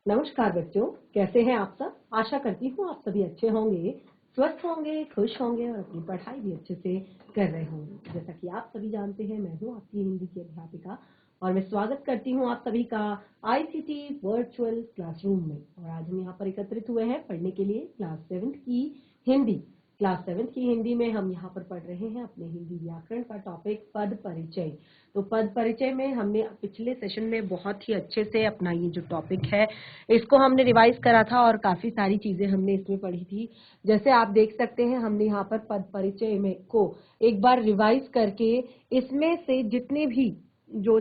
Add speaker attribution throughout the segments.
Speaker 1: नमस्कार बच्चों, कैसे हैं आप सब। आशा करती हूँ आप सभी अच्छे होंगे, स्वस्थ होंगे, खुश होंगे और अपनी पढ़ाई भी अच्छे से कर रहे होंगे। जैसा कि आप सभी जानते हैं, मैं हूँ आपकी हिंदी की अध्यापिका और मैं स्वागत करती हूँ आप सभी का आईसीटी वर्चुअल क्लासरूम में। और आज हम यहाँ पर एकत्रित हुए हैं पढ़ने के लिए क्लास 7 की हिंदी। क्लास 7 की हिंदी में हम यहाँ पर पढ़ रहे हैं अपने हिंदी व्याकरण का टॉपिक पद परिचय। तो पद परिचय में हमने पिछले सेशन में बहुत ही अच्छे से अपना ये जो टॉपिक है इसको हमने रिवाइज करा था और काफी सारी चीजें हमने इसमें पढ़ी थी। जैसे आप देख सकते हैं, हमने यहाँ पर पद परिचय में को एक बार रिवाइज करके इसमें से जितने भी जो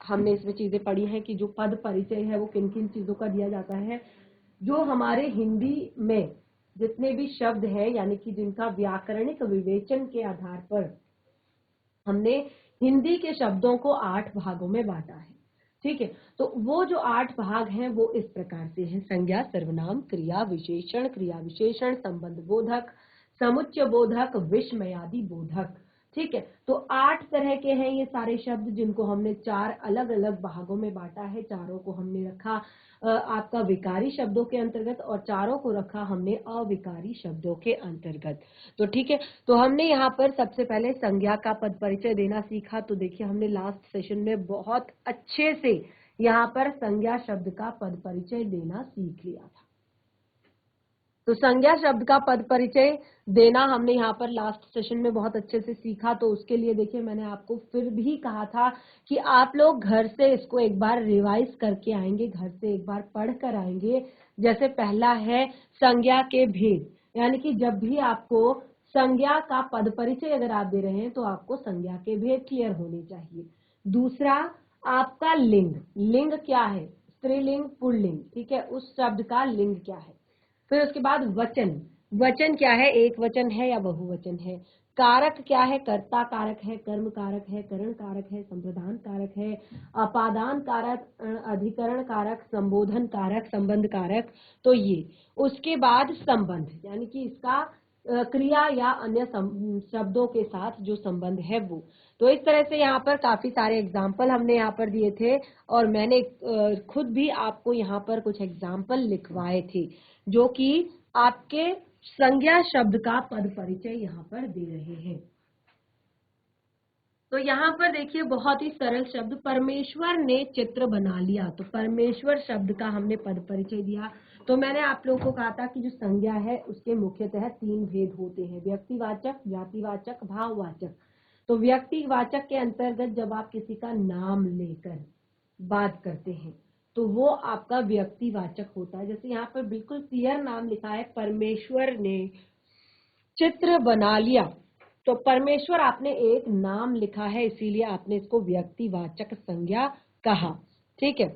Speaker 1: हमने इसमें चीजें पढ़ी हैं कि जो पद परिचय है वो किन किन चीजों का दिया जाता है, जो हमारे हिंदी में जितने भी शब्द है यानी कि जिनका व्याकरणिक विवेचन के आधार पर हमने हिंदी के शब्दों को 8 भागों में बांटा है। ठीक है, तो वो जो 8 भाग हैं वो इस प्रकार से हैं: संज्ञा, सर्वनाम, क्रिया विशेषण, संबंध बोधक, समुच्चय बोधक, विस्मयादि बोधक। ठीक है, तो 8 तरह के हैं ये सारे शब्द, जिनको हमने 4 अलग अलग भागों में बांटा है। चारों को हमने रखा आपका विकारी शब्दों के अंतर्गत और चारों को रखा हमने अविकारी शब्दों के अंतर्गत। तो ठीक है, तो हमने यहाँ पर सबसे पहले संज्ञा का पद परिचय देना सीखा। तो देखिए, हमने लास्ट सेशन में बहुत अच्छे से यहाँ पर संज्ञा शब्द का पद परिचय देना सीख लिया था। तो संज्ञा शब्द का पद परिचय देना हमने यहाँ पर लास्ट सेशन में बहुत अच्छे से सीखा। तो उसके लिए देखिए, मैंने आपको फिर भी कहा था कि आप लोग घर से इसको एक बार रिवाइज करके आएंगे, घर से एक बार पढ़ कर आएंगे। जैसे पहला है संज्ञा के भेद, यानी कि जब भी आपको संज्ञा का पद परिचय अगर आप दे रहे हैं तो आपको संज्ञा के भेद क्लियर होने चाहिए। दूसरा, आपका लिंग। लिंग क्या है? स्त्रीलिंग, पुल्लिंग। ठीक है, उस शब्द का लिंग क्या है। फिर उसके बाद वचन। वचन क्या है? एक वचन है या बहुवचन है। कारक क्या है? कर्ता कारक है, कर्म कारक है, करण कारक है, संप्रदान कारक है, अपादान कारक, अधिकरण कारक, संबोधन कारक, संबंध कारक। तो ये उसके बाद संबंध, यानी कि इसका क्रिया या अन्य शब्दों के साथ जो संबंध है वो। तो इस तरह से यहाँ पर काफी सारे एग्जाम्पल हमने यहाँ पर दिए थे और मैंने खुद भी आपको यहाँ पर कुछ एग्जाम्पल लिखवाए थे जो कि आपके संज्ञा शब्द का पद परिचय यहाँ पर दे रहे हैं। तो यहाँ पर देखिए, बहुत ही सरल शब्द, परमेश्वर ने चित्र बना लिया। तो परमेश्वर शब्द का हमने पद परिचय दिया। तो मैंने आप लोगों को कहा था कि जो संज्ञा है उसके मुख्यतः 3 भेद होते हैं: व्यक्तिवाचक, जातिवाचक, भाववाचक। तो व्यक्तिवाचक के अंतर्गत जब आप किसी का नाम लेकर बात करते हैं तो वो आपका व्यक्तिवाचक होता है। जैसे यहाँ पर बिल्कुल क्लियर नाम लिखा है, परमेश्वर ने चित्र बना लिया। तो परमेश्वर आपने एक नाम लिखा है, इसीलिए आपने इसको व्यक्तिवाचक संज्ञा कहा। ठीक है,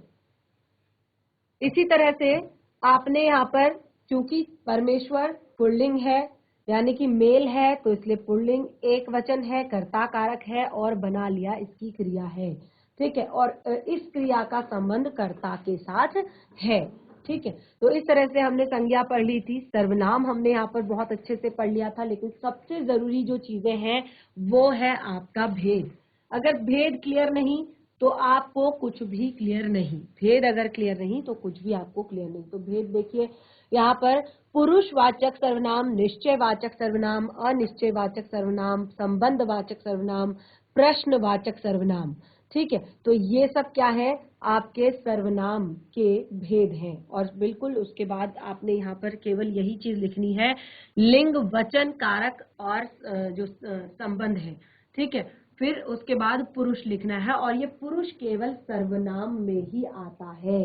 Speaker 1: इसी तरह से आपने यहाँ पर, चूंकि परमेश्वर पुल्लिंग है यानी कि मेल है, तो इसलिए पुल्लिंग, एक वचन है, कर्ता कारक है और बना लिया इसकी क्रिया है। ठीक है, और इस क्रिया का संबंध कर्ता के साथ है। ठीक है, तो इस तरह से हमने संज्ञा पढ़ ली थी। सर्वनाम हमने यहाँ पर बहुत अच्छे से पढ़ लिया था, लेकिन सबसे जरूरी जो चीजें हैं वो है आपका भेद। अगर भेद क्लियर नहीं तो आपको कुछ भी क्लियर नहीं। भेद अगर क्लियर नहीं तो कुछ भी आपको क्लियर नहीं। तो भेद देखिए, यहाँ पर पुरुषवाचक सर्वनाम, निश्चयवाचक सर्वनाम, अनिश्चयवाचक सर्वनाम, संबंधवाचक सर्वनाम, प्रश्नवाचक सर्वनाम। ठीक है, तो ये सब क्या है? आपके सर्वनाम के भेद हैं। और बिल्कुल उसके बाद आपने यहाँ पर केवल यही चीज लिखनी है, लिंग, वचन, कारक और जो संबंध है। ठीक है, फिर उसके बाद पुरुष लिखना है और ये पुरुष केवल सर्वनाम में ही आता है।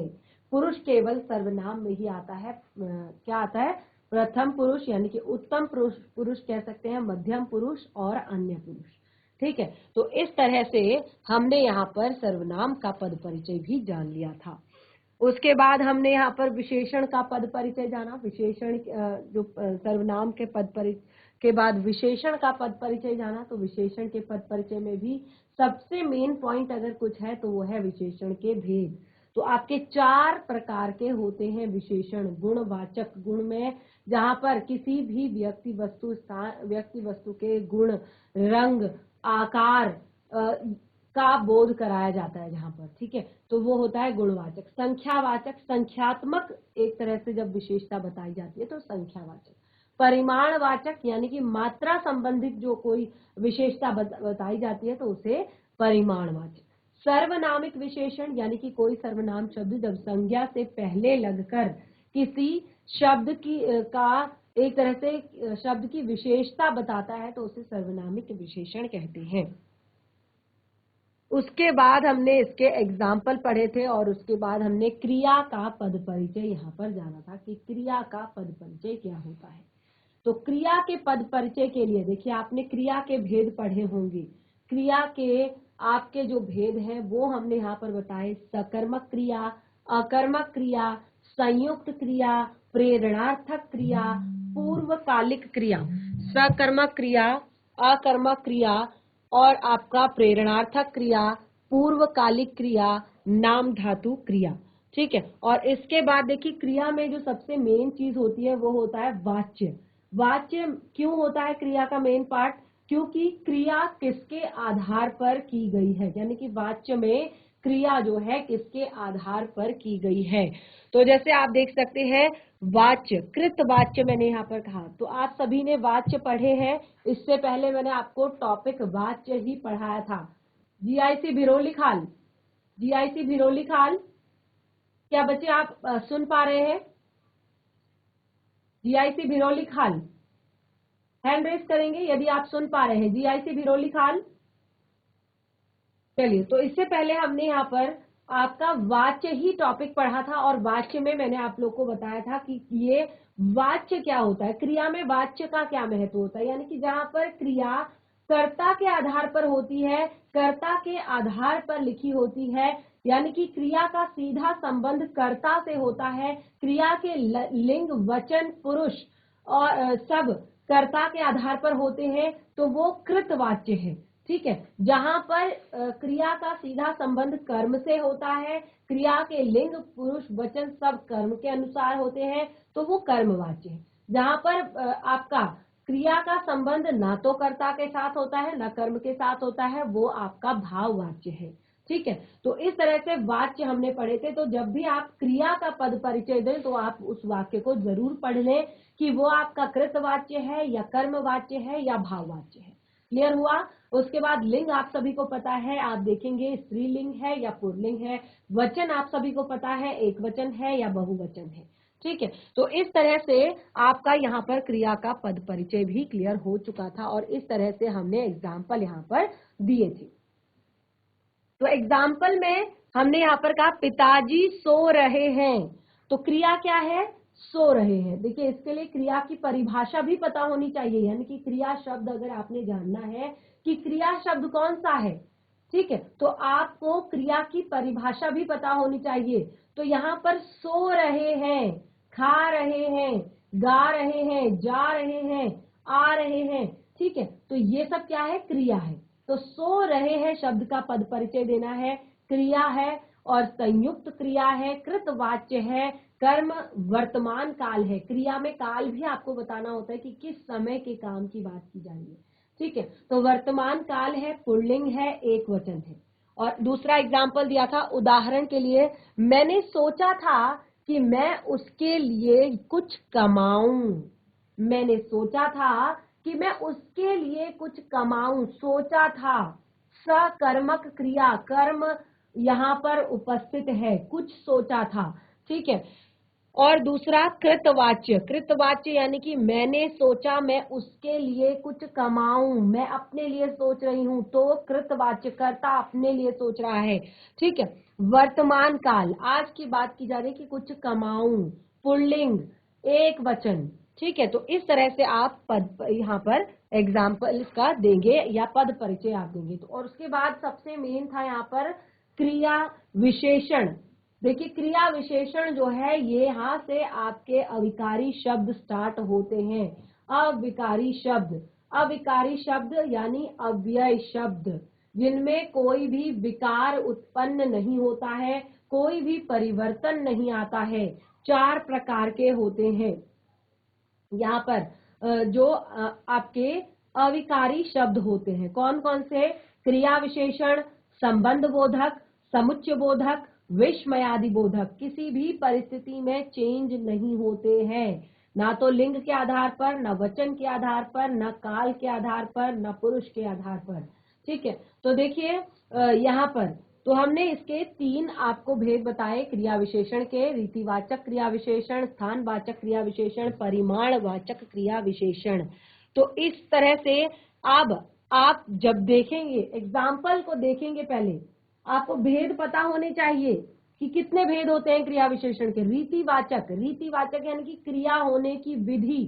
Speaker 1: पुरुष केवल सर्वनाम में ही आता है। क्या आता है? प्रथम पुरुष यानी कि उत्तम पुरुष, पुरुष कह सकते हैं, मध्यम पुरुष और अन्य पुरुष। ठीक है, तो इस तरह से हमने यहाँ पर सर्वनाम का पद परिचय भी जान लिया था। उसके बाद हमने यहाँ पर विशेषण का पद परिचय जाना। विशेषण जो सर्वनाम के पद परिचय के बाद विशेषण का पद परिचय जाना। तो विशेषण के पद परिचय में भी सबसे मेन पॉइंट अगर कुछ है तो वो है विशेषण के भेद। तो आपके 4 प्रकार के होते हैं विशेषण। गुणवाचक, गुण में जहां पर किसी भी व्यक्ति वस्तु स्थान, व्यक्ति वस्तु के गुण, रंग, आकार, का बोध कराया जाता है जहां पर, ठीक है, तो वो होता है गुणवाचक। संख्यावाचक, संख्यात्मक एक तरह से जब विशेषता बताई जाती है तो संख्यावाचक। परिमाणवाचक यानी कि मात्रा संबंधित जो कोई विशेषता बताई जाती है तो उसे परिमाणवाचक। सर्वनामिक विशेषण यानी कि कोई सर्वनाम शब्द जब संज्ञा से पहले लगकर किसी शब्द की का एक तरह से शब्द की विशेषता बताता है तो उसे सर्वनामिक विशेषण कहते हैं। उसके बाद हमने इसके एग्जाम्पल पढ़े थे और उसके बाद हमने क्रिया का पद परिचय यहाँ पर जाना था कि क्रिया का पद परिचय क्या होता है। तो क्रिया के पद परिचय के लिए देखिए आपने क्रिया के भेद पढ़े होंगे। क्रिया के आपके जो भेद हैं वो हमने यहाँ पर बताए, सकर्मक क्रिया, अकर्मक क्रिया, संयुक्त क्रिया, प्रेरणार्थक क्रिया, पूर्वकालिक क्रिया। सकर्मक क्रिया, अकर्मक क्रिया और आपका प्रेरणार्थक क्रिया, पूर्वकालिक क्रिया, नाम धातु क्रिया, ठीक है। और इसके बाद देखिए क्रिया में जो सबसे मेन चीज होती है वो होता है वाच्य। वाच्य क्यों होता है क्रिया का मेन पार्ट? क्योंकि क्रिया किसके आधार पर की गई है, यानी कि वाच्य में क्रिया जो है किसके आधार पर की गई है। तो जैसे आप देख सकते हैं वाच्य, कृत वाच्य मैंने यहाँ पर कहा, तो आप सभी ने वाच्य पढ़े हैं। इससे पहले मैंने आपको टॉपिक वाच्य ही पढ़ाया था। जीआईसी भिरोली खाल, जीआईसी भिरोली खाल, क्या बच्चे आप सुन पा रहे हैं? जीआईसी भिरोली खाल हैंड रेस करेंगे यदि आप सुन पा रहे हैं। जीआईसी भिरोली खाल, चलिए। तो इससे पहले हमने यहाँ पर आपका वाच्य ही टॉपिक पढ़ा था और वाच्य में मैंने आप लोग को बताया था कि ये वाच्य क्या होता है, क्रिया में वाच्य का क्या महत्व होता है, यानी कि जहां पर क्रिया कर्ता के आधार पर होती है, कर्ता के आधार पर लिखी होती है, यानी कि क्रिया का सीधा संबंध कर्ता से होता है, क्रिया के लिंग, वचन, पुरुष और सब कर्ता के आधार पर होते हैं, तो वो कृतवाच्य है, ठीक है। जहां पर क्रिया का सीधा संबंध कर्म से होता है, क्रिया के लिंग, पुरुष, वचन सब कर्म के अनुसार होते हैं, तो वो कर्मवाच्य है। जहां पर आपका क्रिया का संबंध ना तो कर्ता के साथ होता है ना कर्म के साथ होता है, वो आपका भाववाच्य है, ठीक है। तो इस तरह से वाच्य हमने पढ़े थे। तो जब भी आप क्रिया का पद परिचय दें तो आप उस वाक्य को जरूर पढ़ लें कि वो आपका कृतवाच्य है या कर्मवाच्य है या भाववाच्य है। क्लियर हुआ? उसके बाद लिंग आप सभी को पता है, आप देखेंगे स्त्रीलिंग है या पुल्लिंग है। वचन आप सभी को पता है, एक वचन है या बहुवचन है, ठीक है। तो इस तरह से आपका यहाँ पर क्रिया का पद परिचय भी क्लियर हो चुका था और इस तरह से हमने एग्जाम्पल यहाँ पर दिए थे। तो एग्जाम्पल में हमने यहाँ पर कहा पिताजी सो रहे हैं, तो क्रिया क्या है? सो रहे हैं। देखिए इसके लिए क्रिया की परिभाषा भी पता होनी चाहिए, यानी कि क्रिया शब्द अगर आपने जानना है कि क्रिया शब्द कौन सा है, ठीक है, तो आपको क्रिया की परिभाषा भी पता होनी चाहिए। तो यहाँ पर सो रहे हैं, खा रहे हैं, गा रहे हैं, जा रहे हैं, आ रहे हैं, ठीक है, तो ये सब क्या है? क्रिया है। तो सो रहे हैं शब्द का पद परिचय देना है, क्रिया है और संयुक्त क्रिया है, कृतवाच्य है, कर्म वर्तमान काल है। क्रिया में काल भी आपको बताना होता है कि किस समय के काम की बात की जा रही है, ठीक है। तो वर्तमान काल है, पुल्लिंग है, एक वचन है। और दूसरा एग्जाम्पल दिया था उदाहरण के लिए, मैंने सोचा था कि मैं उसके लिए कुछ कमाऊं। मैंने सोचा था कि मैं उसके लिए कुछ कमाऊं, सोचा था। सकर्मक क्रिया, कर्म यहाँ पर उपस्थित है, कुछ सोचा था, ठीक है। और दूसरा कृतवाच्य, कृतवाच्य यानी कि मैंने सोचा मैं उसके लिए कुछ कमाऊं, मैं अपने लिए सोच रही हूं, तो कृतवाच्य कर्ता अपने लिए सोच रहा है, ठीक है। वर्तमान काल, आज की बात की जा रही है कि कुछ कमाऊं, पुल्लिंग, एक वचन, ठीक है। तो इस तरह से आप पद यहाँ पर एग्जाम्पल का देंगे या पद परिचय आप देंगे। तो और उसके बाद सबसे मेन था यहाँ पर क्रिया विशेषण। देखिए क्रिया विशेषण जो है ये यहाँ से आपके अविकारी शब्द स्टार्ट होते हैं। अविकारी शब्द, अविकारी शब्द यानी अव्यय शब्द, जिनमें कोई भी विकार उत्पन्न नहीं होता है, कोई भी परिवर्तन नहीं आता है। 4 प्रकार के होते हैं यहाँ पर जो आपके अविकारी शब्द होते हैं। कौन कौन से? क्रिया विशेषण, संबंध बोधक, समुच्चय बोधक, विस्मयादि बोधक किसी भी परिस्थिति में चेंज नहीं होते हैं, ना तो लिंग के आधार पर, न वचन के आधार पर, न काल के आधार पर, न पुरुष के आधार पर। ठीक है, तो देखिए यहाँ पर तो हमने इसके 3 आपको भेद बताए क्रिया विशेषण के, रीतिवाचक क्रिया विशेषण, स्थानवाचक क्रिया विशेषण, परिमाणवाचक क्रिया विशेषण। तो इस तरह से अब आप जब देखेंगे एग्जाम्पल को देखेंगे, पहले आपको भेद पता होने चाहिए कि कितने भेद होते हैं क्रिया विशेषण के। रीतिवाचक, रीतिवाचक यानी कि क्रिया होने की विधि,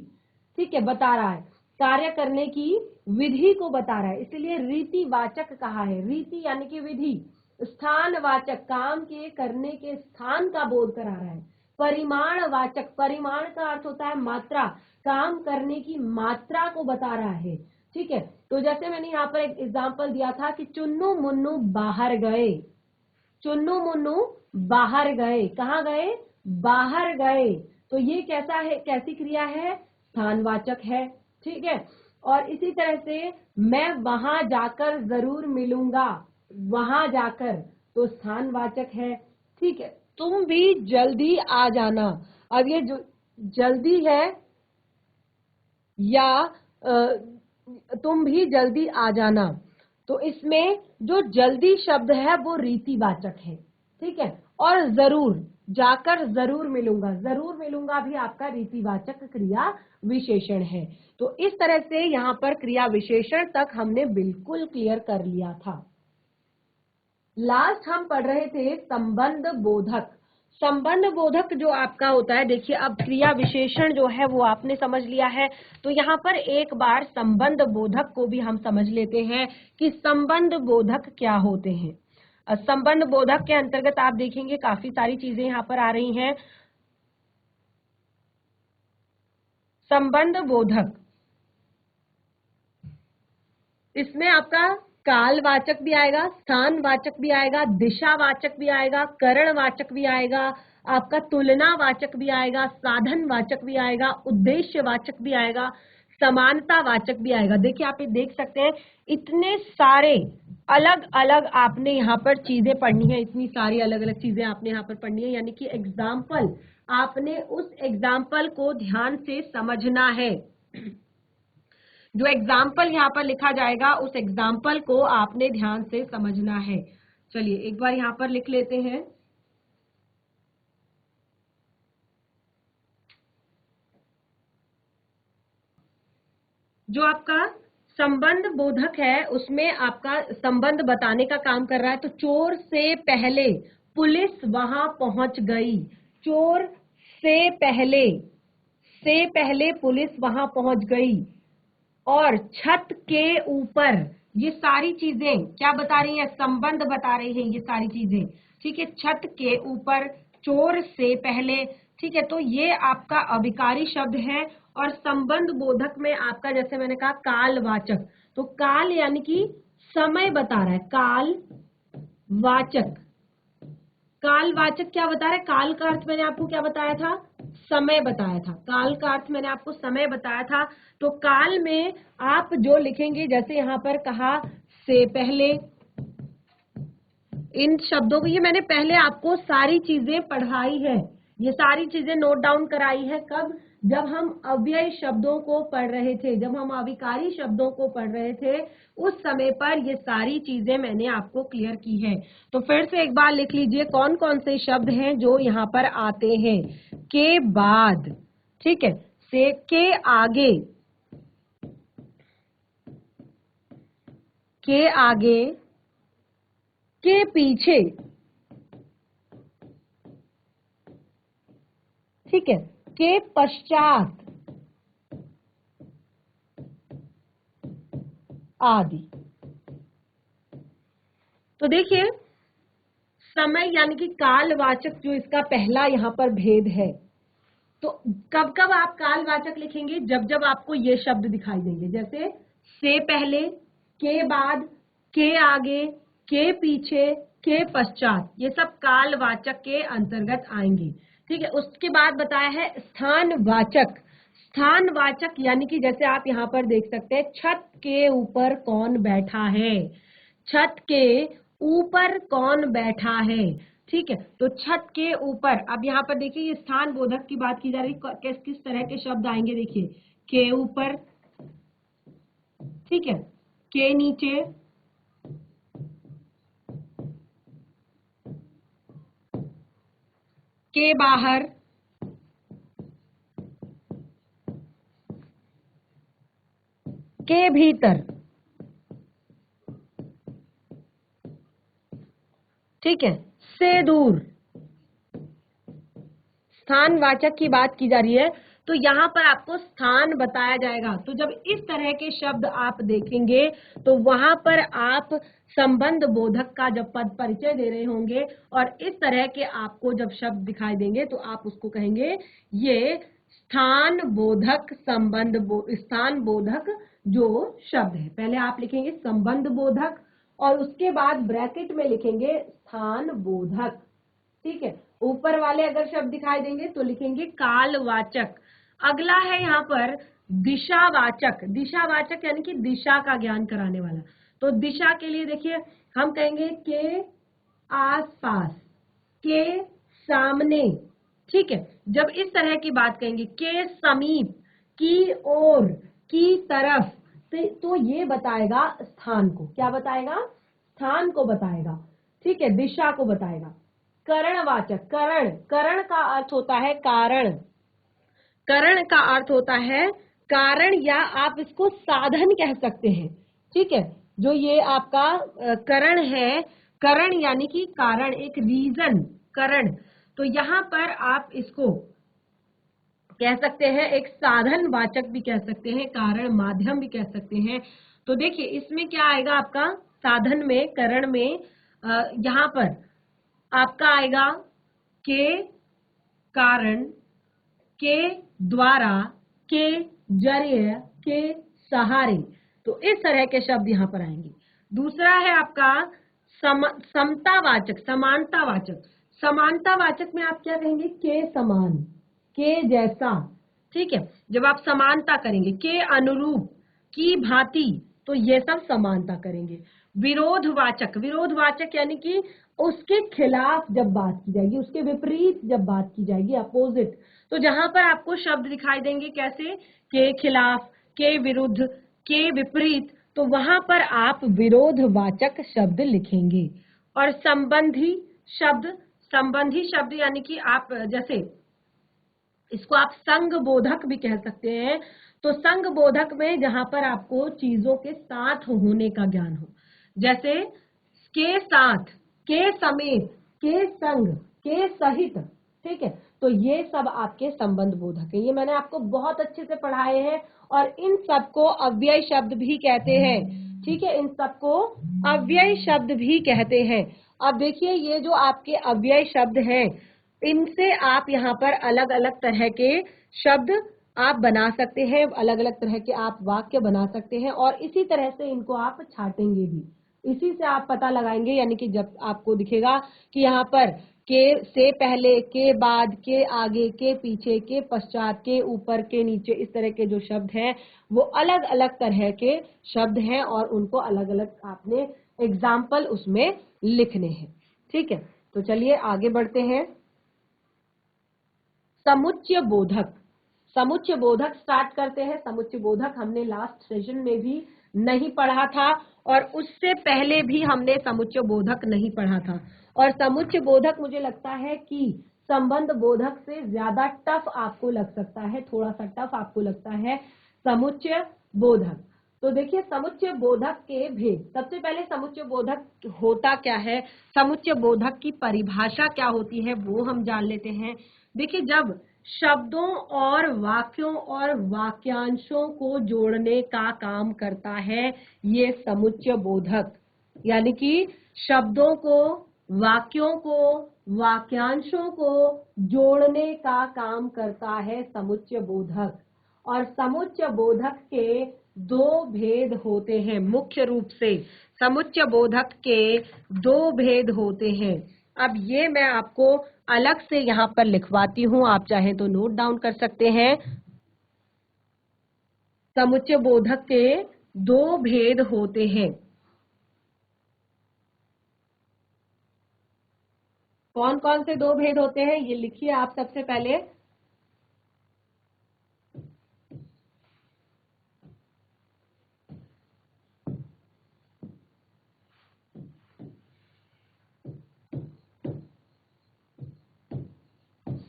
Speaker 1: ठीक है, बता रहा है, कार्य करने की विधि को बता रहा है, इसलिए रीतिवाचक कहा है। रीति यानी कि विधि। स्थानवाचक, काम के करने के स्थान का बोध करा रहा है। परिमाणवाचक, परिमाण का अर्थ होता है मात्रा, काम करने की मात्रा को बता रहा है। ठीक है, तो जैसे मैंने यहाँ पर एक एग्जाम्पल दिया था कि चुन्नू मुन्नू बाहर गए, चुन्नू मुन्नू बाहर गए, कहाँ गए, बाहर गए, तो ये कैसा है, कैसी क्रिया है, स्थानवाचक है। ठीक है, और इसी तरह से मैं वहां जाकर जरूर मिलूंगा, वहां जाकर, तो स्थानवाचक है। ठीक है, तुम भी जल्दी आ जाना, अब ये जो जल्दी है या तुम भी जल्दी आ जाना, तो इसमें जो जल्दी शब्द है वो रीतिवाचक है। ठीक है, और जरूर, जाकर जरूर मिलूंगा, जरूर मिलूंगा भी आपका रीतिवाचक क्रिया विशेषण है। तो इस तरह से यहाँ पर क्रिया विशेषण तक हमने बिल्कुल क्लियर कर लिया था। लास्ट हम पढ़ रहे थे संबंध बोधक। संबंध बोधक जो आपका होता है, देखिए अब क्रिया विशेषण जो है वो आपने समझ लिया है, तो यहाँ पर एक बार संबंध बोधक को भी हम समझ लेते हैं कि संबंध बोधक क्या होते हैं। संबंध बोधक के अंतर्गत आप देखेंगे काफी सारी चीजें यहाँ पर आ रही हैं। संबंध बोधक, इसमें आपका कालवाचक भी आएगा, स्थानवाचक भी आएगा, दिशावाचक भी आएगा, करणवाचक भी आएगा, आपका तुलनावाचक भी आएगा, साधनवाचक भी आएगा, उद्देश्यवाचक भी आएगा, समानतावाचक भी आएगा। देखिए आप ये देख सकते हैं, इतने सारे अलग अलग आपने यहाँ पर चीजें पढ़नी है, इतनी सारी अलग अलग चीजें आपने यहाँ पर पढ़नी है, यानी कि एग्जाम्पल, आपने उस एग्जाम्पल को ध्यान से समझना है। जो एग्जाम्पल यहाँ पर लिखा जाएगा उस एग्जाम्पल को आपने ध्यान से समझना है। चलिए एक बार यहाँ पर लिख लेते हैं। जो आपका संबंध बोधक है उसमें आपका संबंध बताने का काम कर रहा है। तो चोर से पहले पुलिस वहां पहुंच गई, चोर से पहले पुलिस वहां पहुंच गई, और छत के ऊपर, ये सारी चीजें क्या बता रही हैं, संबंध बता रही हैं ये सारी चीजें। ठीक है, छत के ऊपर, चोर से पहले। ठीक है, तो ये आपका अभिकारी शब्द है, और संबंध बोधक में आपका जैसे मैंने कहा कालवाचक, तो काल यानी कि समय बता रहा है, काल वाचक। कालवाचक क्या बता रहा है, काल का अर्थ मैंने आपको क्या बताया था, समय बताया था, काल का अर्थ मैंने आपको समय बताया था। तो काल में आप जो लिखेंगे, जैसे यहाँ पर कहा से पहले, इन शब्दों को, ये मैंने पहले आपको सारी चीजें पढ़ाई है, ये सारी चीजें नोट डाउन कराई है। कब, जब हम अव्यय शब्दों को पढ़ रहे थे, जब हम अविकारी शब्दों को पढ़ रहे थे, उस समय पर ये सारी चीजें मैंने आपको क्लियर की है। तो फिर से एक बार लिख लीजिए कौन कौन से शब्द हैं जो यहाँ पर आते हैं। के बाद, ठीक है, से के आगे, के आगे, के पीछे, ठीक है, के पश्चात आदि। तो देखिए समय यानी कि कालवाचक जो इसका पहला यहाँ पर भेद है, तो कब कब आप कालवाचक लिखेंगे, जब जब आपको ये शब्द दिखाई देंगे, जैसे से पहले, के बाद, के आगे, के पीछे, के पश्चात, ये सब कालवाचक के अंतर्गत आएंगे। ठीक है, उसके बाद बताया है स्थानवाचक। स्थानवाचक यानी कि जैसे आप यहाँ पर देख सकते हैं, छत के ऊपर कौन बैठा है, छत के ऊपर कौन बैठा है। ठीक है, तो छत के ऊपर। अब यहाँ पर देखिए ये स्थान बोधक की बात की जा रही है, किस किस तरह के शब्द आएंगे देखिए, के ऊपर, ठीक है, के नीचे, के बाहर, के भीतर, ठीक है, से दूर। स्थानवाचक की बात की जा रही है, तो यहाँ पर आपको स्थान बताया जाएगा। तो जब इस तरह के शब्द आप देखेंगे तो वहां पर आप संबंध बोधक का जब पद परिचय दे रहे होंगे और इस तरह के आपको जब शब्द दिखाई देंगे तो आप उसको कहेंगे ये स्थान बोधक स्थान बोधक जो शब्द है। पहले आप लिखेंगे संबंध बोधक और उसके बाद ब्रैकेट में लिखेंगे स्थान बोधक। ठीक है, ऊपर वाले अगर शब्द दिखाई देंगे तो लिखेंगे कालवाचक। अगला है यहाँ पर दिशावाचक। दिशावाचक यानी कि दिशा का ज्ञान कराने वाला। तो दिशा के लिए देखिए हम कहेंगे के आसपास, के सामने। ठीक है, जब इस तरह की बात कहेंगे के समीप, की ओर, की तरफ, तो ये बताएगा स्थान को। क्या बताएगा? स्थान को बताएगा। ठीक है, दिशा को बताएगा। करणवाचक, करण, करण का अर्थ होता है कारण। करण का अर्थ होता है कारण या आप इसको साधन कह सकते हैं। ठीक है, जो ये आपका करण है, करण यानी कि कारण, एक रीजन, करण। तो यहां पर आप इसको कह सकते हैं, एक साधन वाचक भी कह सकते हैं, कारण माध्यम भी कह सकते हैं। तो देखिए इसमें क्या आएगा आपका साधन में, करण में, यहां पर आपका आएगा के कारण, के द्वारा, के जरिए, के सहारे। तो इस तरह के शब्द यहां पर आएंगे। दूसरा है आपका समतावाचक, समानतावाचक। समानतावाचक में आप क्या कहेंगे? के समान, के जैसा। ठीक है, जब आप समानता करेंगे, के अनुरूप, की भांति, तो ये सब समानता करेंगे। विरोधवाचक, विरोधवाचक यानी कि उसके खिलाफ जब बात की जाएगी, उसके विपरीत जब बात की जाएगी, अपोजिट। तो जहां पर आपको शब्द दिखाई देंगे कैसे, के खिलाफ, के विरुद्ध, के विपरीत, तो वहां पर आप विरोधवाचक शब्द लिखेंगे। और संबंधी शब्द, संबंधी शब्द यानी कि आप जैसे इसको आप संग बोधक भी कह सकते हैं। तो संग बोधक में जहां पर आपको चीजों के साथ होने का ज्ञान हो, जैसे के साथ, के समेत, के संग, के सहित। ठीक है, तो ये सब आपके संबंध बोधक है। ये मैंने आपको बहुत अच्छे से पढ़ाए हैं और इन सबको अव्यय शब्द भी कहते हैं। ठीक है, इन सबको अव्यय शब्द भी कहते हैं। अब देखिए ये जो आपके अव्यय शब्द हैं, इनसे आप यहाँ पर अलग अलग तरह के शब्द आप बना सकते हैं, अलग अलग तरह के आप वाक्य बना सकते हैं और इसी तरह से इनको आप छाटेंगे भी। इसी से आप पता लगाएंगे, यानी कि जब आपको दिखेगा कि यहाँ पर के से पहले, के बाद, के आगे, के पीछे, के पश्चात, के ऊपर, के नीचे, इस तरह के जो शब्द हैं वो अलग अलग तरह के शब्द हैं और उनको अलग अलग आपने एग्जाम्पल उसमें लिखने हैं। ठीक है, तो चलिए आगे बढ़ते हैं। समुच्चय बोधक, समुच्चय बोधक स्टार्ट करते हैं। समुच्चय बोधक हमने लास्ट सेशन में भी नहीं पढ़ा था और उससे पहले भी हमने समुच्चय बोधक नहीं पढ़ा था। और समुच्चय बोधक मुझे लगता है कि संबंध बोधक से ज्यादा टफ आपको लग सकता है, थोड़ा सा टफ आपको लगता है समुच्चय बोधक। तो देखिए समुच्चय बोधक के भेद। सबसे पहले समुच्चय बोधक होता क्या है, समुच्चय बोधक की परिभाषा क्या होती है वो हम जान लेते हैं। देखिए जब शब्दों और वाक्यों और वाक्यांशों को जोड़ने का काम करता है ये समुच्चय बोधक, यानी कि शब्दों को, वाक्यों को, वाक्यांशों को जोड़ने का काम करता है समुच्चय बोधक। और समुच्चय बोधक के दो भेद होते हैं मुख्य रूप से। समुच्चय बोधक के दो भेद होते हैं। अब ये मैं आपको अलग से यहाँ पर लिखवाती हूँ, आप चाहें तो नोट डाउन कर सकते हैं। समुच्चय बोधक के दो भेद होते हैं। कौन कौन से दो भेद होते हैं ये लिखिए आप सबसे पहले।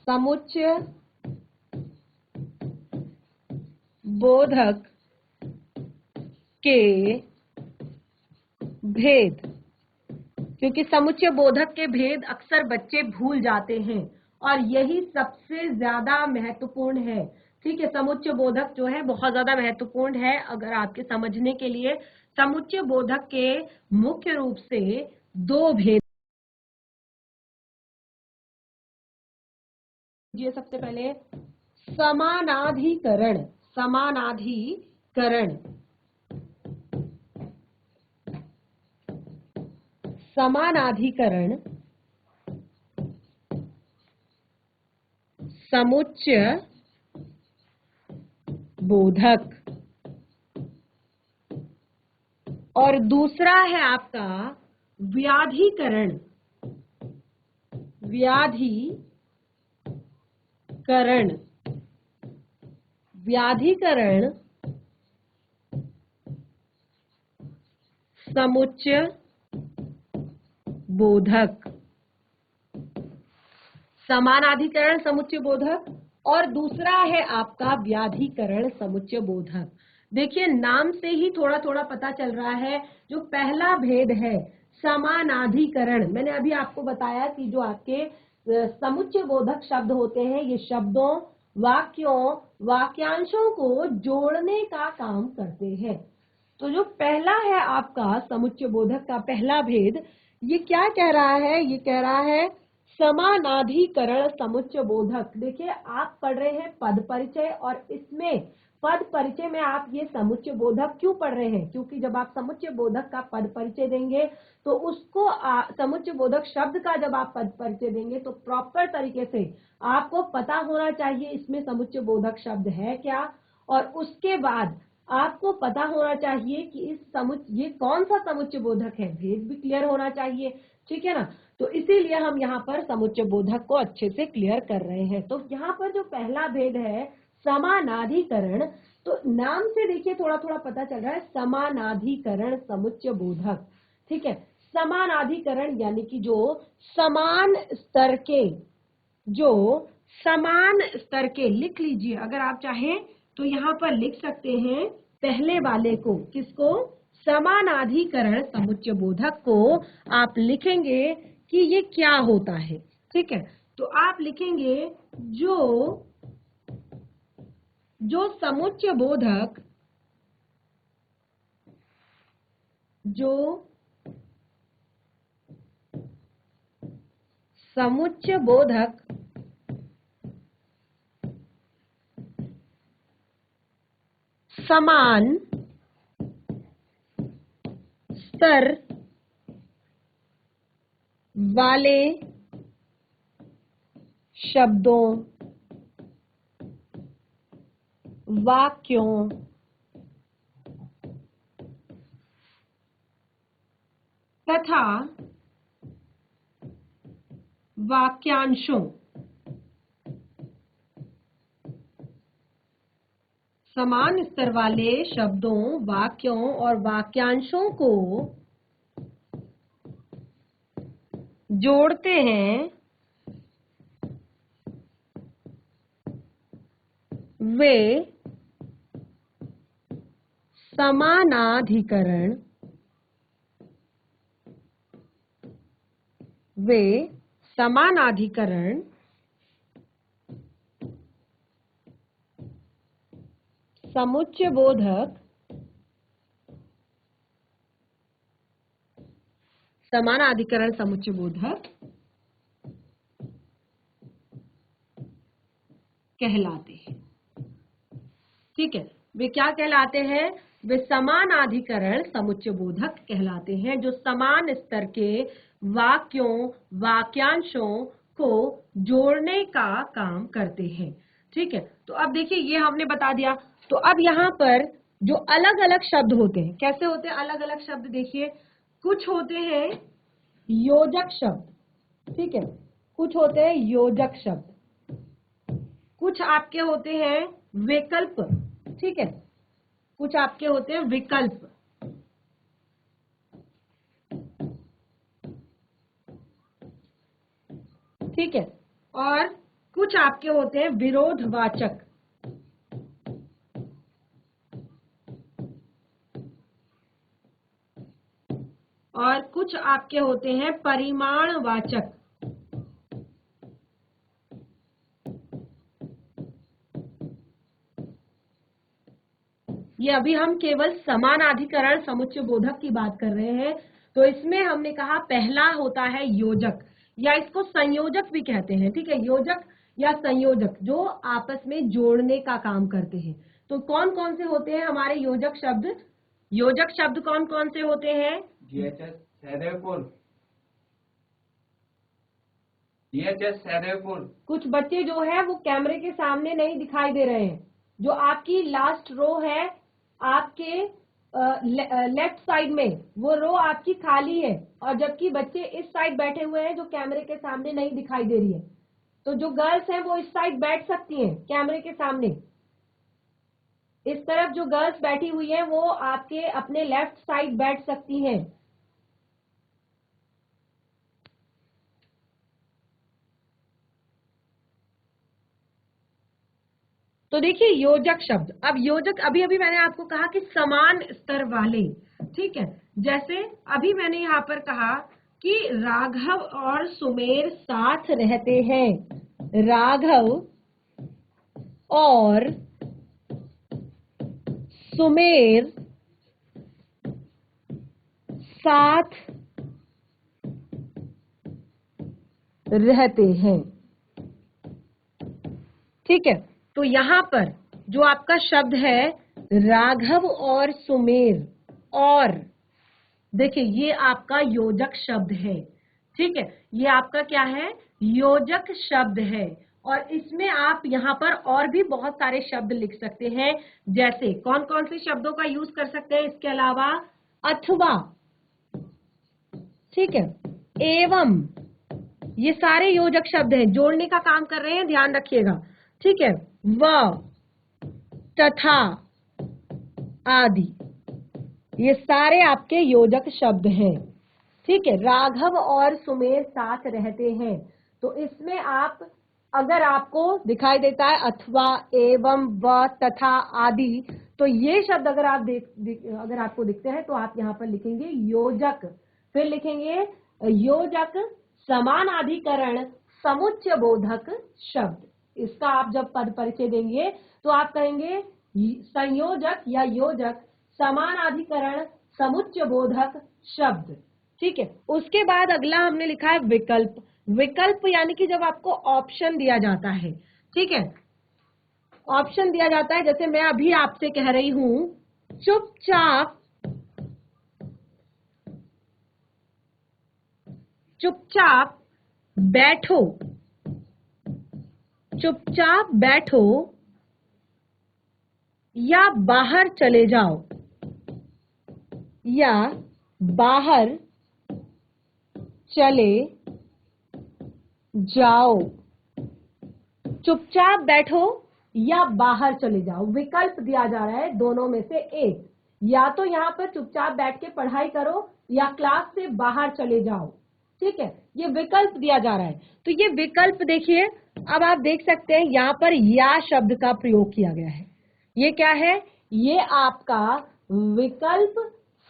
Speaker 1: समुच्चय बोधक के भेद, क्योंकि समुच्चय बोधक के भेद अक्सर बच्चे भूल जाते हैं और यही सबसे ज्यादा महत्वपूर्ण है। ठीक है, समुच्चय बोधक जो है बहुत ज्यादा महत्वपूर्ण है अगर आपके समझने के लिए। समुच्चय बोधक के मुख्य रूप से दो भेद, ये सबसे पहले समानाधिकरण। समानाधिकरण समानाधिकरण समुच्चय बोधक, और दूसरा है आपका व्याधिकरण। व्याधिकरण व्याधिकरण समुच्चय बोधक। समानाधिकरण समुच्चय बोधक और दूसरा है आपका व्याधिकरण समुच्चय बोधक। देखिए नाम से ही थोड़ा थोड़ा पता चल रहा है। जो पहला भेद है समानाधिकरण, मैंने अभी आपको बताया कि जो आपके समुच्चय बोधक शब्द होते हैं ये शब्दों, वाक्यों, वाक्यांशों को जोड़ने का काम करते हैं। तो जो पहला है आपका समुच्चय बोधक का पहला भेद, ये क्या कह रहा है? ये कह रहा है समानाधिकरण समुच्चय बोधक। देखिए आप पढ़ रहे हैं पद परिचय और इसमें पद परिचय में आप ये समुच्चय बोधक क्यों पढ़ रहे हैं? क्योंकि जब आप समुच्चय बोधक का पद परिचय देंगे तो उसको समुच्चय बोधक शब्द का जब आप पद परिचय देंगे तो प्रॉपर तरीके से आपको पता होना चाहिए इसमें समुच्चय बोधक शब्द है क्या, और उसके बाद आपको पता होना चाहिए कि ये कौन सा समुच्चय बोधक है, भेद भी क्लियर होना चाहिए। ठीक है ना, तो इसीलिए हम यहाँ पर समुच्चय बोधक को अच्छे से क्लियर कर रहे हैं। तो यहाँ पर जो पहला भेद है समानाधिकरण, तो नाम से देखिए थोड़ा थोड़ा पता चल रहा है समानाधिकरण समुच्चय बोधक। ठीक है, समानाधिकरण यानी कि जो समान स्तर के लिख लीजिए, अगर आप चाहें तो यहाँ पर लिख सकते हैं पहले वाले को, किसको? समानाधिकरण समुच्चय बोधक को आप लिखेंगे कि ये क्या होता है। ठीक है, तो आप लिखेंगे जो समुच्चय बोधक समान स्तर वाले शब्दों, वाक्यों तथा वाक्यांशों, समान स्तर वाले शब्दों, वाक्यों और वाक्यांशों को जोड़ते हैं, वे समानाधिकरण समुच्चय बोधक समानाधिकरण समुच्चय बोधक कहलाते हैं। ठीक है, वे क्या कहलाते हैं? वे समानाधिकरण समुच्चय बोधक कहलाते हैं, जो समान स्तर के वाक्यों, वाक्यांशों को जोड़ने का काम करते हैं। ठीक है, तो अब देखिए ये हमने बता दिया। तो अब यहाँ पर जो अलग अलग शब्द होते हैं, कैसे होते हैं अलग अलग शब्द? देखिए कुछ होते हैं योजक शब्द। ठीक है, कुछ होते हैं योजक शब्द, कुछ आपके होते हैं विकल्प, ठीक है, कुछ आपके होते हैं विकल्प, ठीक है, और कुछ आपके होते हैं विरोधवाचक, और कुछ आपके होते हैं परिमाणवाचक। ये अभी हम केवल समानाधिकरण समुच्चय बोधक की बात कर रहे हैं, तो इसमें हमने कहा पहला होता है योजक, या इसको संयोजक भी कहते हैं, ठीक है, योजक या संयोजक जो आपस में जोड़ने का काम करते हैं। तो कौन कौन से होते हैं हमारे योजक शब्द? योजक शब्द कौन कौन से होते हैं? कुछ बच्चे जो है वो कैमरे के सामने नहीं दिखाई दे रहे हैं। जो आपकी लास्ट रो है आपके लेफ्ट साइड में, वो रो आपकी खाली है, और जबकि बच्चे इस साइड बैठे हुए हैं जो कैमरे के सामने नहीं दिखाई दे रही है। तो जो गर्ल्स हैं वो इस साइड बैठ सकती हैं कैमरे के सामने। इस तरफ जो गर्ल्स बैठी हुई हैं वो आपके अपने लेफ्ट साइड बैठ सकती हैं। तो देखिए योजक शब्द, अब योजक अभी अभी मैंने आपको कहा कि समान स्तर वाले, ठीक है, जैसे अभी मैंने यहाँ पर कहा कि राघव और सुमेर साथ रहते हैं। राघव और सुमेर साथ रहते हैं, ठीक है। तो यहां पर जो आपका शब्द है राघव और सुमेर, और देखिए ये आपका योजक शब्द है, ठीक है, ये आपका क्या है? योजक शब्द है। और इसमें आप यहाँ पर और भी बहुत सारे शब्द लिख सकते हैं। जैसे कौन कौन से शब्दों का यूज कर सकते हैं इसके अलावा? अथवा, ठीक है, एवं, ये सारे योजक शब्द हैं, जोड़ने का काम कर रहे हैं, ध्यान रखिएगा, ठीक है। व, तथा आदि, ये सारे आपके योजक शब्द हैं, ठीक है। राघव और सुमेर साथ रहते हैं, तो इसमें आप, अगर आपको दिखाई देता है अथवा, एवं, व, तथा, आदि, तो ये शब्द अगर आप अगर आपको दिखते हैं तो आप यहाँ पर लिखेंगे योजक। फिर लिखेंगे योजक समानाधिकरण समुच्चय बोधक शब्द। इसका आप जब पद परिचय देंगे तो आप कहेंगे संयोजक या योजक समानाधिकरण समुच्चय बोधक शब्द, ठीक है। उसके बाद अगला हमने लिखा है विकल्प। विकल्प यानी कि जब आपको ऑप्शन दिया जाता है, ठीक है, ऑप्शन दिया जाता है, जैसे मैं अभी आपसे कह रही हूं चुपचाप, चुपचाप बैठो, चुपचाप बैठो या बाहर चले जाओ, या बाहर चले जाओ। चुपचाप बैठो या बाहर चले जाओ, विकल्प दिया जा रहा है दोनों में से एक, या तो यहाँ पर चुपचाप बैठ के पढ़ाई करो या क्लास से बाहर चले जाओ, ठीक है, ये विकल्प दिया जा रहा है। तो ये विकल्प देखिए, अब आप देख सकते हैं यहाँ पर या शब्द का प्रयोग किया गया है। ये क्या है? ये आपका विकल्प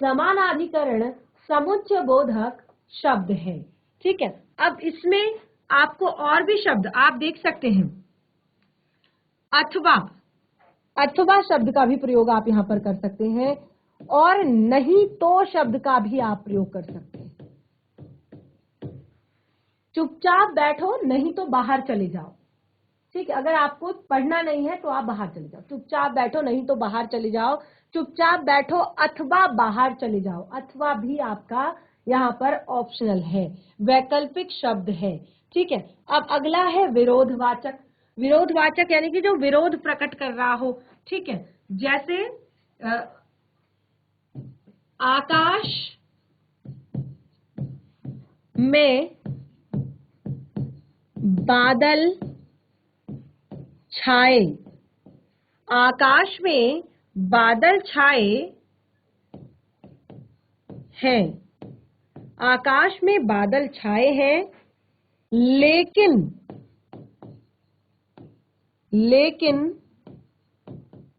Speaker 1: समानाधिकरण समुच्चय बोधक शब्द है, ठीक है। अब इसमें आपको और भी शब्द आप देख सकते हैं। अथवा, अथवा शब्द का भी प्रयोग आप यहाँ पर कर सकते हैं, और नहीं तो शब्द का भी आप प्रयोग कर सकते हैं। चुपचाप बैठो, नहीं तो बाहर चले जाओ, ठीक है। अगर आपको पढ़ना नहीं है तो आप बाहर चले जाओ। चुपचाप बैठो, नहीं तो बाहर चले जाओ। चुपचाप बैठो अथवा बाहर चले जाओ, अथवा भी आपका यहाँ पर ऑप्शनल है, वैकल्पिक शब्द है, ठीक है। अब अगला है विरोधवाचक। विरोधवाचक यानी कि जो विरोध प्रकट कर रहा हो, ठीक है, जैसे आकाश में बादल छाए, आकाश में बादल छाए हैं, आकाश में बादल छाए हैं, लेकिन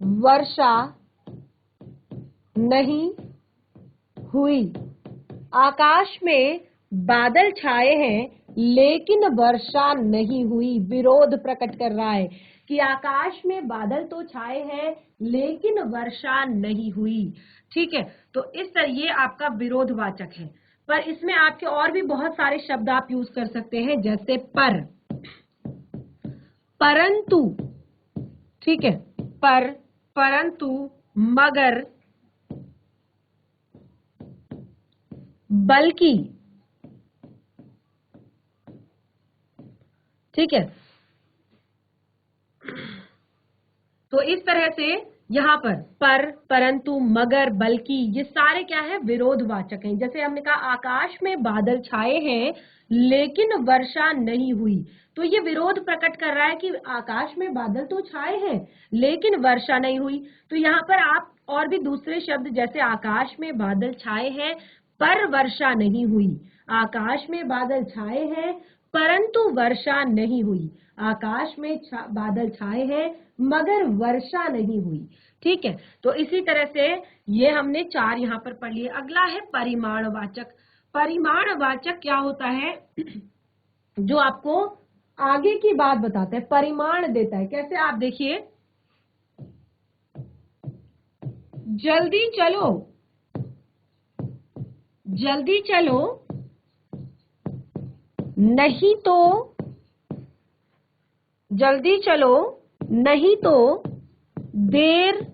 Speaker 1: वर्षा नहीं हुई। आकाश में बादल छाए हैं लेकिन वर्षा नहीं हुई। विरोध प्रकट कर रहा है कि आकाश में बादल तो छाए हैं लेकिन वर्षा नहीं हुई। ठीक है, तो इस तरह ये आपका विरोधवाचक है। पर इसमें आपके और भी बहुत सारे शब्द आप यूज कर सकते हैं, जैसे पर, परंतु, ठीक है, पर, परंतु, मगर, बल्कि, ठीक है। तो इस तरह से यहाँ पर, परंतु, मगर, बल्कि, ये सारे क्या है, विरोधवाचक हैं। जैसे हमने कहा आकाश में बादल छाए हैं लेकिन वर्षा नहीं हुई, तो ये विरोध प्रकट कर रहा है कि आकाश में बादल तो छाए हैं लेकिन वर्षा नहीं हुई। तो यहाँ पर आप और भी दूसरे शब्द, जैसे आकाश में बादल छाए हैं पर वर्षा नहीं हुई, आकाश में बादल छाए हैं परंतु वर्षा नहीं हुई, आकाश में बादल छाए हैं मगर वर्षा नहीं हुई। ठीक है, तो इसी तरह से ये हमने 4 यहाँ पर पढ़ लिए। अगला है परिमाणवाचक। परिमाणवाचक क्या होता है? जो आपको आगे की बात बताता है, परिमाण देता है। कैसे? आप देखिए, जल्दी चलो, जल्दी चलो, नहीं तो, जल्दी चलो नहीं तो देर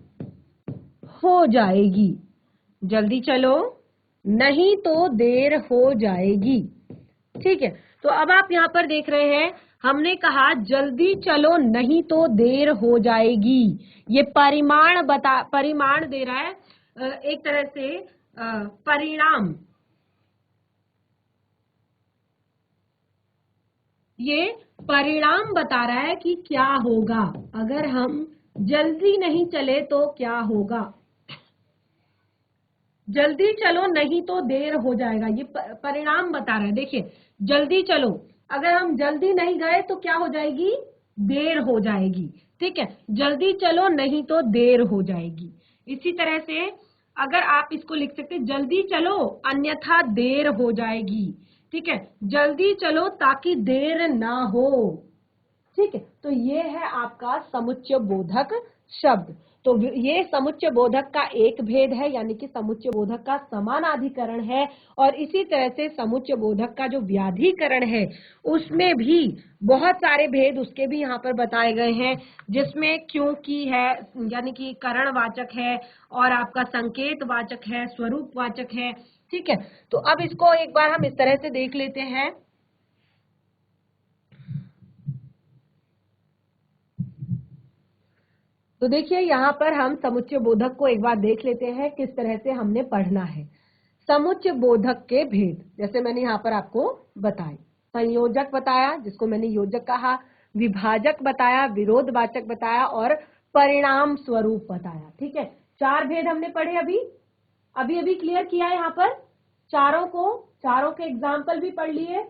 Speaker 1: हो जाएगी, जल्दी चलो नहीं तो देर हो जाएगी। ठीक है, तो अब आप यहाँ पर देख रहे हैं, हमने कहा जल्दी चलो नहीं तो देर हो जाएगी। ये परिमाण दे रहा है, एक तरह से परिणाम। ये परिणाम बता रहा है कि क्या होगा अगर हम जल्दी नहीं चले तो क्या होगा। जल्दी चलो नहीं तो देर हो जाएगा, ये परिणाम बता रहा है। देखिए, जल्दी चलो, अगर हम जल्दी नहीं गए तो क्या हो जाएगी? देर हो जाएगी। ठीक है, जल्दी चलो नहीं तो देर हो जाएगी। इसी तरह से अगर आप इसको लिख सकते, जल्दी चलो अन्यथा देर हो जाएगी। ठीक है, जल्दी चलो ताकि देर ना हो। ठीक है, तो ये है आपका समुच्चय बोधक शब्द। तो ये समुच्चय बोधक का एक भेद है, यानी कि समुच्चय बोधक का समानाधिकरण है। और इसी तरह से समुच्चय बोधक का जो व्याधिकरण है उसमें भी बहुत सारे भेद उसके भी यहाँ पर बताए गए हैं, जिसमें क्योंकि है यानी कि करणवाचक है, और आपका संकेतवाचक है, स्वरूपवाचक है। ठीक है, तो अब इसको एक बार हम इस तरह से देख लेते हैं। तो देखिए, यहाँ पर हम समुच्चय बोधक को एक बार देख लेते हैं किस तरह से हमने पढ़ना है। समुच्चय बोधक के भेद, जैसे मैंने यहाँ पर आपको बताए, संयोजक बताया जिसको मैंने योजक कहा, विभाजक बताया, विरोधवाचक बताया, और परिणाम स्वरूप बताया। ठीक है, 4 भेद हमने पढ़े। अभी क्लियर किया है यहाँ पर चारों के एग्जाम्पल भी पढ़ लिए।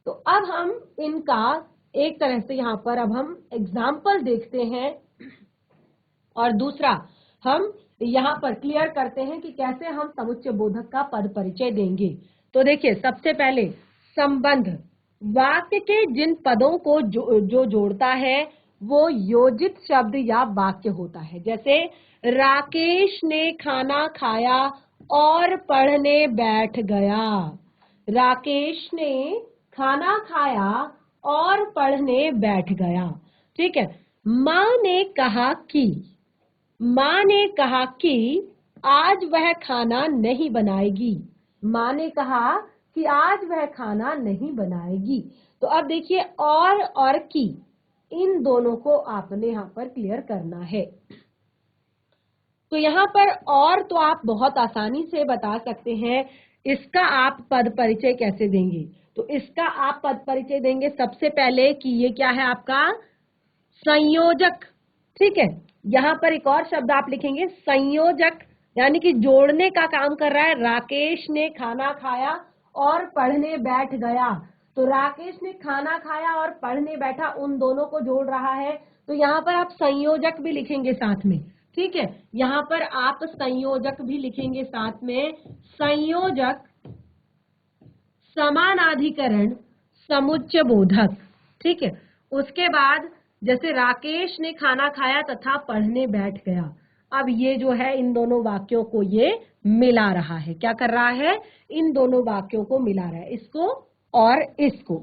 Speaker 1: तो अब हम इनका एक तरह से यहाँ पर अब हम एग्जाम्पल देखते हैं, और दूसरा हम यहाँ पर क्लियर करते हैं कि कैसे हम समुच्चय बोधक का पद परिचय देंगे। तो देखिए, सबसे पहले संबंध, वाक्य के जिन पदों को जो जोड़ता है वो योजित शब्द या वाक्य होता है। जैसे राकेश ने खाना खाया और पढ़ने बैठ गया। राकेश ने खाना खाया और पढ़ने बैठ गया। ठीक है, माँ ने कहा कि आज वह खाना नहीं बनाएगी। माँ ने कहा कि आज वह खाना नहीं बनाएगी। तो अब देखिए, और की, इन दोनों को आपने यहाँ पर क्लियर करना है। तो यहाँ पर और तो आप बहुत आसानी से बता सकते हैं इसका आप पद परिचय कैसे देंगे? तो इसका आप पद परिचय देंगे सबसे पहले कि ये क्या है आपका संयोजक। ठीक है, यहां पर एक और शब्द आप लिखेंगे संयोजक, यानी कि जोड़ने का काम कर रहा है। राकेश ने खाना खाया और पढ़ने बैठ गया, तो राकेश ने खाना खाया और पढ़ने बैठा, उन दोनों को जोड़ रहा है। तो यहाँ पर आप संयोजक भी लिखेंगे साथ में। ठीक है, यहाँ पर आप संयोजक भी लिखेंगे साथ में। संयोजक समानाधिकरण समुच्चय बोधक। ठीक है, उसके बाद जैसे राकेश ने खाना खाया तथा पढ़ने बैठ गया, अब ये जो है इन दोनों वाक्यों को ये मिला रहा है। क्या कर रहा है? इन दोनों वाक्यों को मिला रहा है, इसको और इसको।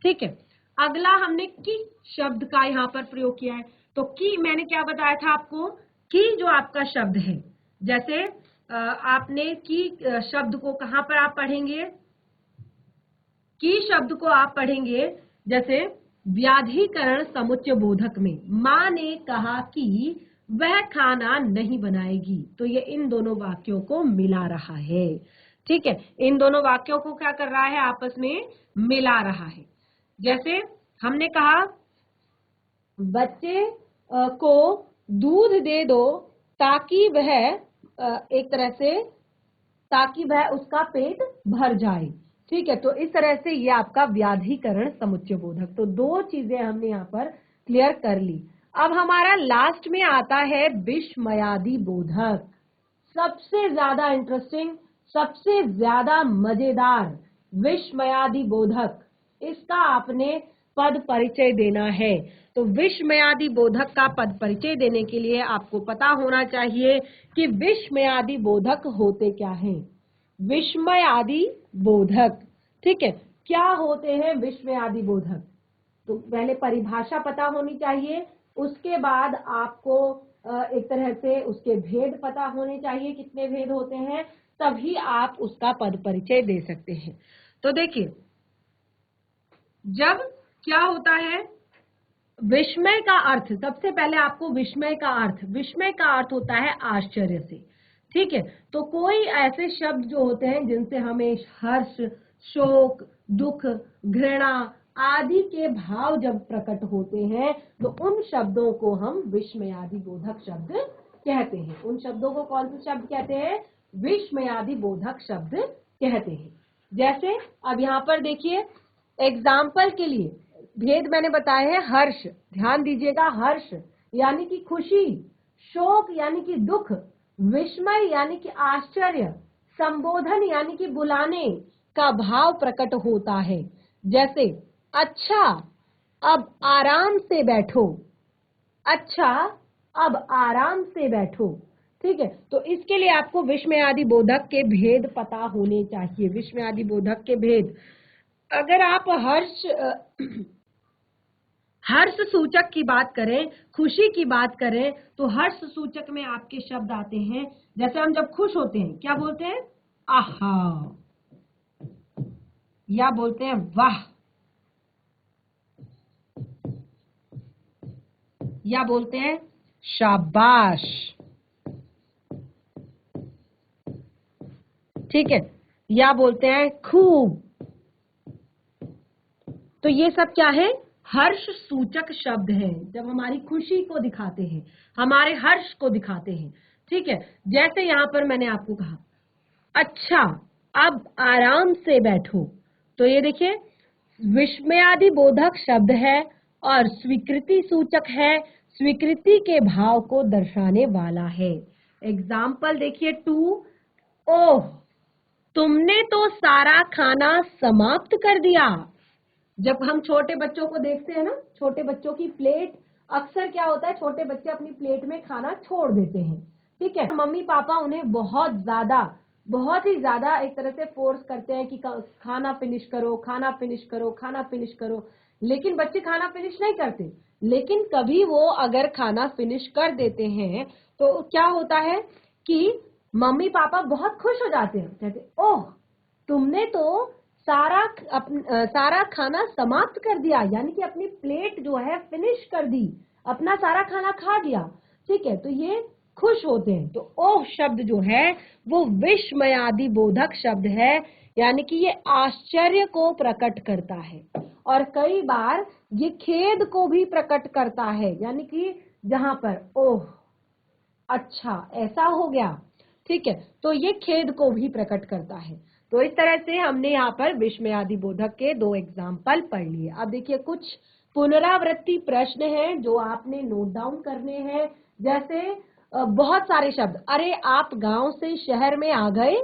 Speaker 1: ठीक है, अगला हमने की शब्द का यहाँ पर प्रयोग किया है। तो की मैंने क्या बताया था आपको कि जो आपका शब्द है, जैसे आपने की शब्द को कहाँ पर आप पढ़ेंगे? की शब्द को आप पढ़ेंगे जैसे व्याधिकरण समुच्चय बोधक में। माँ ने कहा कि वह खाना नहीं बनाएगी, तो ये इन दोनों वाक्यों को मिला रहा है। ठीक है, इन दोनों वाक्यों को क्या कर रहा है? आपस में मिला रहा है। जैसे हमने कहा बच्चे को दूध दे दो ताकि वह एक तरह से ताकि वह उसका पेट भर जाए। ठीक है, तो इस तरह से ये आपका व्याधिकरण समुच्चय बोधक। तो दो चीजें हमने यहाँ पर क्लियर कर ली। अब हमारा लास्ट में आता है विस्मयादि बोधक। सबसे ज्यादा इंटरेस्टिंग, सबसे ज्यादा मजेदार विस्मयादि बोधक। इसका आपने पद परिचय देना है। तो विस्मयादि बोधक का पद परिचय देने के लिए आपको पता होना चाहिए कि विस्मयादि बोधक होते क्या हैं। विस्मयादि बोधक, ठीक है, क्या होते हैं विस्मयादि बोधक? तो पहले परिभाषा पता होनी चाहिए, उसके बाद आपको एक तरह से उसके भेद पता होने चाहिए, कितने भेद होते हैं, तभी आप उसका पद परिचय दे सकते हैं। तो देखिए, जब क्या होता है विस्मय का अर्थ, सबसे पहले आपको विस्मय का अर्थ होता है आश्चर्य से। ठीक है, तो कोई ऐसे शब्द जो होते हैं जिनसे हमें हर्ष, शोक, दुख, घृणा आदि के भाव जब प्रकट होते हैं, तो उन शब्दों को हम विस्मयादि बोधक शब्द कहते हैं। उन शब्दों को कौन से शब्द कहते हैं? विस्मयादि बोधक शब्द कहते हैं। जैसे अब यहाँ पर देखिए, एग्जाम्पल के लिए भेद मैंने बताए हैं। हर्ष, ध्यान दीजिएगा, हर्ष यानी कि खुशी, शोक यानी कि दुख, विस्मय यानी कि आश्चर्य, संबोधन यानी कि बुलाने का भाव प्रकट होता है। जैसे अच्छा अब आराम से बैठो, अच्छा अब आराम से बैठो। ठीक है, तो इसके लिए आपको विस्मयादि बोधक के भेद पता होने चाहिए। विस्मयादि बोधक के भेद, अगर आप हर्ष सूचक की बात करें, खुशी की बात करें, तो हर्ष सूचक में आपके शब्द आते हैं, जैसे हम जब खुश होते हैं क्या बोलते हैं? आहा, या बोलते हैं वाह, या बोलते हैं शाबाश। ठीक है, या बोलते हैं खूब। तो ये सब क्या है? हर्ष सूचक शब्द हैं, जब हमारी खुशी को दिखाते हैं, हमारे हर्ष को दिखाते हैं। ठीक है, जैसे यहां पर मैंने आपको कहा अच्छा अब आराम से बैठो, तो ये देखिए विस्मयादि बोधक शब्द है और स्वीकृति सूचक है, स्वीकृति के भाव को दर्शाने वाला है। एग्जाम्पल देखिए, टू, ओह तुमने तो सारा खाना समाप्त कर दिया। जब हम छोटे बच्चों को देखते हैं ना, छोटे बच्चों की प्लेट, अक्सर क्या होता है, छोटे बच्चे अपनी प्लेट में खाना छोड़ देते हैं। ठीक है, मम्मी पापा उन्हें बहुत ही ज्यादा एक तरह से फोर्स करते हैं कि खाना फिनिश करो, खाना फिनिश करो, खाना फिनिश करो, लेकिन बच्चे खाना फिनिश नहीं करते। लेकिन कभी वो अगर खाना फिनिश कर देते हैं तो क्या होता है कि मम्मी पापा बहुत खुश हो जाते हैं, कहते ओह तुमने तो सारा खाना समाप्त कर दिया, यानी कि अपनी प्लेट जो है फिनिश कर दी, अपना सारा खाना खा लिया। ठीक है, तो ये खुश होते हैं। तो ओह शब्द जो है वो विस्मयादि बोधक शब्द है, यानी कि ये आश्चर्य को प्रकट करता है और कई बार ये खेद को भी प्रकट करता है, यानी कि जहां पर ओह अच्छा ऐसा हो गया, ठीक है, तो ये खेद को भी प्रकट करता है। तो इस तरह से हमने यहाँ पर विस्मयादि बोधक के 2 एग्जाम्पल पढ़ लिए। अब देखिए कुछ पुनरावृत्ति प्रश्न हैं जो आपने नोट डाउन करने हैं। जैसे बहुत सारे शब्द, अरे आप गांव से शहर में आ गए,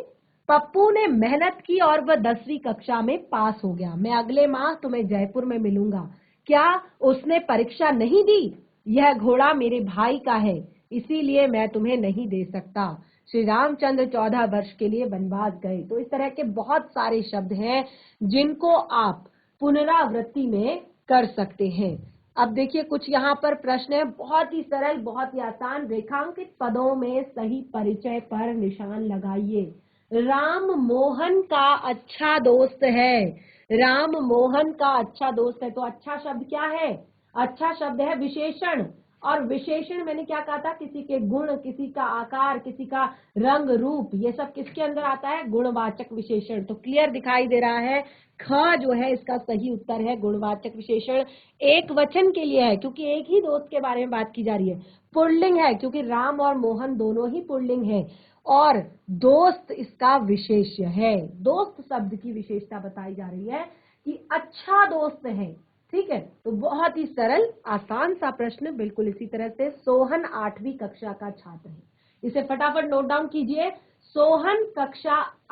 Speaker 1: पप्पू ने मेहनत की और वह 10वीं कक्षा में पास हो गया, मैं अगले माह तुम्हें जयपुर में मिलूंगा, क्या उसने परीक्षा नहीं दी, यह घोड़ा मेरे भाई का है इसीलिए मैं तुम्हें नहीं दे सकता, श्री रामचंद्र 14 वर्ष के लिए वनवास गए। तो इस तरह के बहुत सारे शब्द हैं जिनको आप पुनरावृत्ति में कर सकते हैं। अब देखिए कुछ यहाँ पर प्रश्न है, बहुत ही सरल, बहुत ही आसान। रेखांकित पदों में सही परिचय पर निशान लगाइए। राम मोहन का अच्छा दोस्त है, राम मोहन का अच्छा दोस्त है, तो अच्छा शब्द क्या है? अच्छा शब्द है विशेषण। और विशेषण मैंने क्या कहा था, किसी के गुण, किसी का आकार, किसी का रंग रूप, ये सब किसके अंदर आता है? गुणवाचक विशेषण। तो क्लियर दिखाई दे रहा है, ख जो है इसका सही उत्तर है गुणवाचक विशेषण। एक वचन के लिए है क्योंकि एक ही दोस्त के बारे में बात की जा रही है। पुल्लिंग है क्योंकि राम और मोहन दोनों ही पुल्लिंग है। और दोस्त इसका विशेष्य है। दोस्त शब्द की विशेषता बताई जा रही है कि अच्छा दोस्त है। ठीक है, तो बहुत ही सरल आसान सा प्रश्न। बिल्कुल इसी तरह से सोहन 8वीं कक्षा का छात्र है, इसे फटाफट नोट डाउन कीजिए। सोहन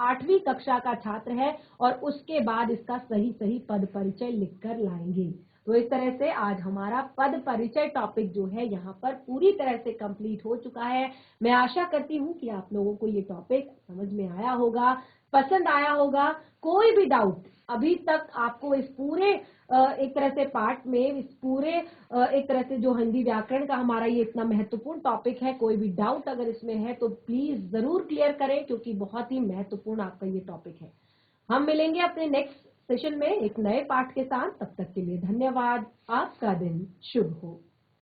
Speaker 1: 8वीं कक्षा का छात्र है और उसके बाद इसका सही सही पद परिचय लिखकर लाएंगे। तो इस तरह से आज हमारा पद परिचय टॉपिक जो है यहाँ पर पूरी तरह से कंप्लीट हो चुका है। मैं आशा करती हूँ कि आप लोगों को ये टॉपिक समझ में आया होगा, पसंद आया होगा। कोई भी डाउट अभी तक आपको इस पूरे एक तरह से पार्ट में, इस पूरे एक तरह से जो हिंदी व्याकरण का हमारा ये इतना महत्वपूर्ण टॉपिक है, कोई भी डाउट अगर इसमें है तो प्लीज जरूर क्लियर करें क्योंकि बहुत ही महत्वपूर्ण आपका ये टॉपिक है। हम मिलेंगे अपने नेक्स्ट सेशन में एक नए पाठ के साथ। तब तक के लिए धन्यवाद। आपका दिन शुभ हो।